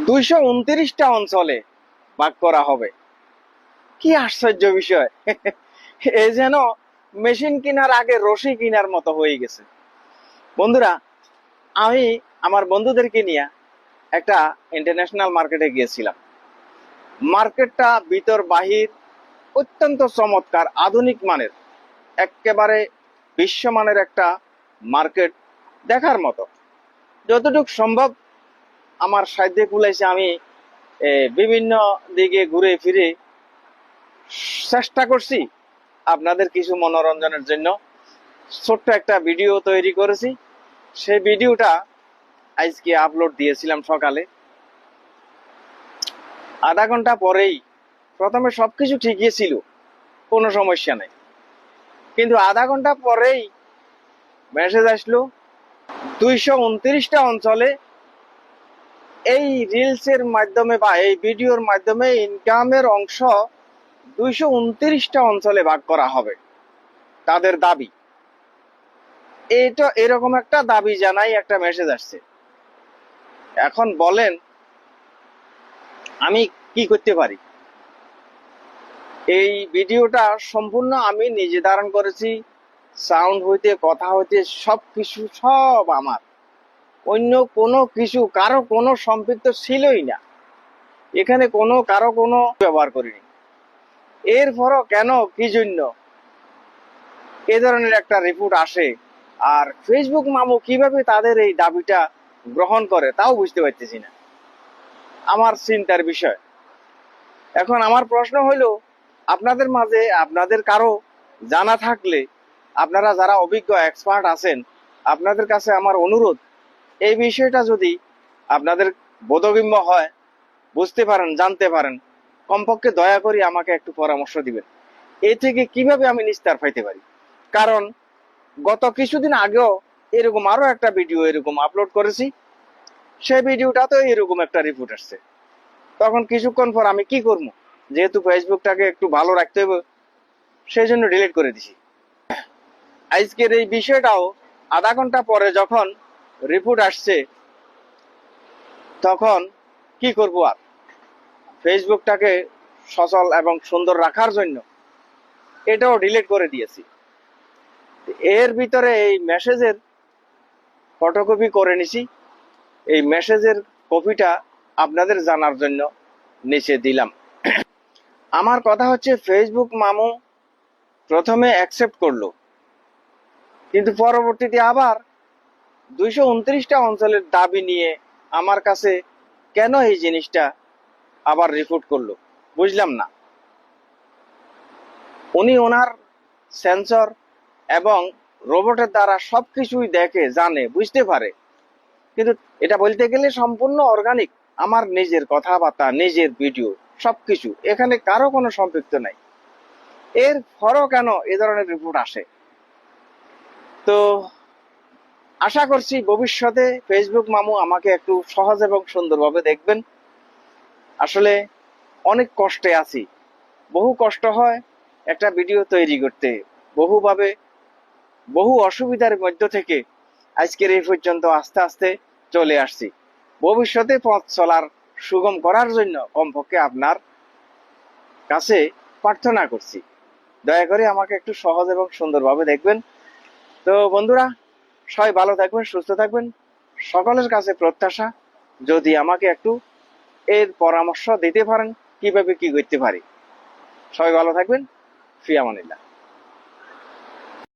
229টা অঞ্চলে ভাগ করা হবে। কি আশ্চর্য বিষয়! এ যেন মেশিন কেনার আগে রশি কেনার মতো হয়ে গেছে। বন্ধুরা, আমি আমার বন্ধুদেরকে নিয়ে একটা ইন্টারন্যাশনাল মার্কেটে গিয়েছিলাম। মার্কেটটা ভিতর বাহির অত্যন্ত চমৎকার, আধুনিক মানের, একেবারে বিশ্বমানের একটা মার্কেট, দেখার মতো। যতটুকু সম্ভব আমার সাধ্যে কুলাইছে আমি বিভিন্ন দিকে ঘুরে ফিরে চেষ্টা করছি আপনাদের কিছু মনোরঞ্জনের জন্য ছোট্ট একটা ভিডিও তৈরি করেছি। সেই ভিডিওটা আজকে আপলোড দিয়েছিলাম সকালে। আধা ঘন্টা পরেই, প্রথমে সবকিছু ঠিকই ছিল, কোনো সমস্যা নেই, কিন্তু আধা ঘন্টা পরেই মেসেজ আসলো 229টা অঞ্চলে এই রিলসের মাধ্যমে বা এই ভিডিওর মাধ্যমে ইনকামের অংশ 229টা অঞ্চলে ভাগ করা হবে। তাদের দাবি এটা, এরকম একটা দাবি জানাই একটা মেসেজ আসছে। এখন বলেন আমি কি করতে পারি? এই ভিডিওটা সম্পূর্ণ আমি নিজে ধারণ করেছি, সাউন্ড হইতে কথা হইতে সবকিছু সব আমার, অন্য কোনো কিছু কারো কোনো সম্পৃক্ত ছিলই না। এখানে কারো কোনো ব্যবহার করিনি। এরপরও কেন, কি জন্য এ ধরনের একটা রিপোর্ট আসে আর ফেসবুক মামু কিভাবে তাদের এই দাবিটা গ্রহণ করে তাও বুঝতে পারতেছি না। আমার চিন্তার বিষয়। এখন আমার প্রশ্ন হলো, আপনাদের মাঝে আপনাদের কারো জানা থাকলে, আপনারা যারা অভিজ্ঞ এক্সপার্ট আছেন, আপনাদের কাছে আমার অনুরোধ, এই বিষয়টা যদি আপনাদের বোধগম্য হয়, বুঝতে পারেন, জানতে পারেন, কমপক্ষে দয়া করে আমাকে একটু পরামর্শ দিবেন এ থেকে কিভাবে আমি নিস্তার পাইতে পারি। কারণ গত কিছুদিন আগেও এরকম আরো একটা ভিডিও এরকম আপলোড করেছি, সেই ভিডিওটাতে এরকম একটা রিপোর্ট আসছে। তখন কিছুক্ষণ পর আমি কি করবো, যেহেতু ফেসবুকটাকে একটু ভালো রাখতে হবে, সেই জন্য ডিলিট করে দিছি। আজকের এই বিষয়টাও আধা ঘন্টা পরে যখন রিপোর্ট আসছে, তখন কি করবো আর, ফেসবুকটাকে সচল এবং সুন্দর রাখার জন্য এটাও ডিলিট করে দিয়েছি। এর ভিতরে এই মেসেজের ফটোকপি করে নিছি, এই মেসেজের কপিটা আপনাদের জানার জন্য নিচে দিলাম। আমার কথা হচ্ছে, ফেসবুক মামু প্রথমে অ্যাকসেপ্ট করলো, কিন্তু পরবর্তীতে আবার 229টা অঞ্চলের দাবি নিয়ে আমার কাছে কেন এই জিনিসটা আবার রিপোর্ট করলো, বুঝলাম না। উনি ওনার সেন্সর এবং রোবটের দ্বারা সবকিছুই দেখে, জানে, বুঝতে পারে, কিন্তু এটা বলতে গেলে সম্পূর্ণ অর্গানিক, আমার নিজের কথাবার্তা, নিজের ভিডিও, সবকিছু, এখানে কারো কোনো সম্পৃক্ত নাই। এর ফরও কেন এ ধরনের রিপোর্ট আসে? তো আশা করছি ভবিষ্যতে ফেসবুক মামু আমাকে একটু সহজ এবং সুন্দরভাবে দেখবেন। আসলে অনেক কষ্টে আছি, বহু কষ্ট হয় একটা ভিডিও তৈরি করতে, বহুভাবে বহু অসুবিধার মধ্য থেকে আজকের এই পর্যন্ত আস্তে আস্তে চলে আসছি। ভবিষ্যতে পথ চলার সুগম করার জন্য কমপক্ষে আপনার কাছে প্রার্থনা করছি, দয়া করে আমাকে একটু সহজ এবং সুন্দরভাবে দেখবেন। তো বন্ধুরা, সবাই ভালো থাকবেন, সুস্থ থাকবেন। সকলের কাছে প্রত্যাশা, যদি আমাকে একটু এর পরামর্শ দিতে পারেন কিভাবে কি করতে পারি। সবাই ভালো থাকবেন। ফি আমানিল্লাহ।